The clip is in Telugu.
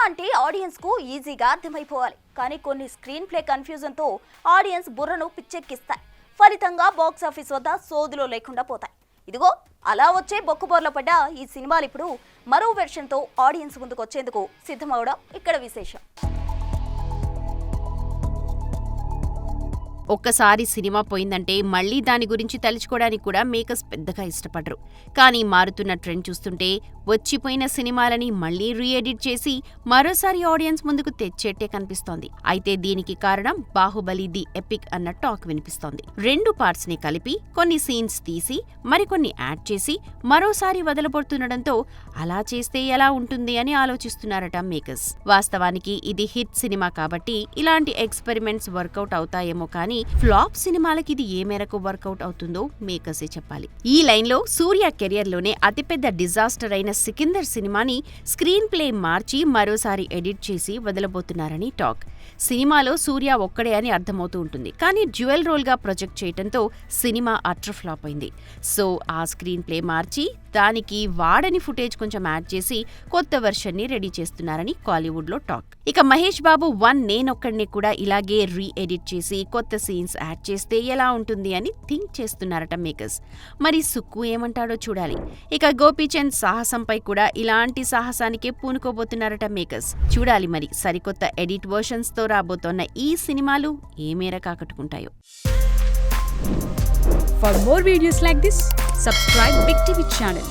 అంటే ఆడియన్స్ కు ఈజీగా అర్థమైపోవాలి. కానీ కొన్ని స్క్రీన్ ప్లే కన్ఫ్యూజన్ తో ఆడియన్స్ బుర్రను పిచ్చెక్కిస్తాయి. ఫలితంగా బాక్స్ ఆఫీస్ వద్ద సోదులో లేకుండా పోతాయి. ఇదిగో అలా వచ్చే బొక్కుబోర్ల పడ్డ ఈ సినిమాలు ఇప్పుడు మరో వెర్షన్ తో ఆడియన్స్ ముందుకు వచ్చేందుకు సిద్ధమవడం ఇక్కడ విశేషం. ఒక్కసారి సినిమా పోయిందంటే మళ్లీ దాని గురించి తలుచుకోవడానికి కూడా మేకర్స్ పెద్దగా ఇష్టపడరు. కానీ మారుతున్న ట్రెండ్ చూస్తుంటే వచ్చిపోయిన సినిమాలని మళ్లీ రీఎడిట్ చేసి మరోసారి ఆడియన్స్ ముందుకు తెచ్చేట్టే కనిపిస్తోంది. అయితే దీనికి కారణం బాహుబలి ది ఎపిక్ అన్న టాక్ వినిపిస్తోంది. 2 పార్ట్స్ ని కలిపి కొన్ని సీన్స్ తీసి మరికొన్ని యాడ్ చేసి మరోసారి వదలబోతుండటంతో అలా చేస్తే ఎలా ఉంటుంది అని ఆలోచిస్తున్నారట మేకర్స్. వాస్తవానికి ఇది హిట్ సినిమా కాబట్టి ఇలాంటి ఎక్స్పెరిమెంట్స్ వర్కౌట్ అవుతాయేమో కానీ ఫ్లాప్ సినిమాలకి ఇది ఏ మేరకు వర్కౌట్ అవుతుందో మేకర్సే చెప్పాలి. ఈ లైన్లో సూర్య కెరియర్ లోనే అతిపెద్ద డిజాస్టర్ అయిన సికిందర్ సినిమాని స్క్రీన్ ప్లే మార్చి మరోసారి ఎడిట్ చేసి వదలబోతున్నారని టాక్. సినిమాలో సూర్య ఒక్కడే అని అర్థమవుతూ ఉంటుంది. కానీ డ్యూయల్ రోల్ గా ప్రొజెక్ట్ చేయడంతో సినిమా అట్టర్ ఫ్లాప్ అయింది. సో ఆ స్క్రీన్ ప్లే మార్చి దానికి వాడని ఫుటేజ్ కొంచెం యాడ్ చేసి కొత్త వెర్షన్ ని రెడీ చేస్తున్నారని కాలీవుడ్ లో టాక్. ఇక మహేష్ బాబు 1 నేనొక్కడిని కూడా ఇలాగే రీఎడిట్ చేసి కొత్త సీన్స్ యాడ్ చేస్తే ఎలా ఉంటుంది అని థింక్ చేస్తున్నారట మేకర్స్. మరి సుక్కు ఏమంటాడో చూడాలి. ఇక గోపీచంద్ సాహసంపై కూడా ఇలాంటి సాహసానికే పూనుకోబోతున్నారట మేకర్స్. చూడాలి మరి సరికొత్త ఎడిట్ వర్షన్స్ తో రాబోతోన్న ఈ సినిమాలు ఏ మేరకు ఆకట్టుకుంటాయో. For more videos like this, subscribe Big TV channel.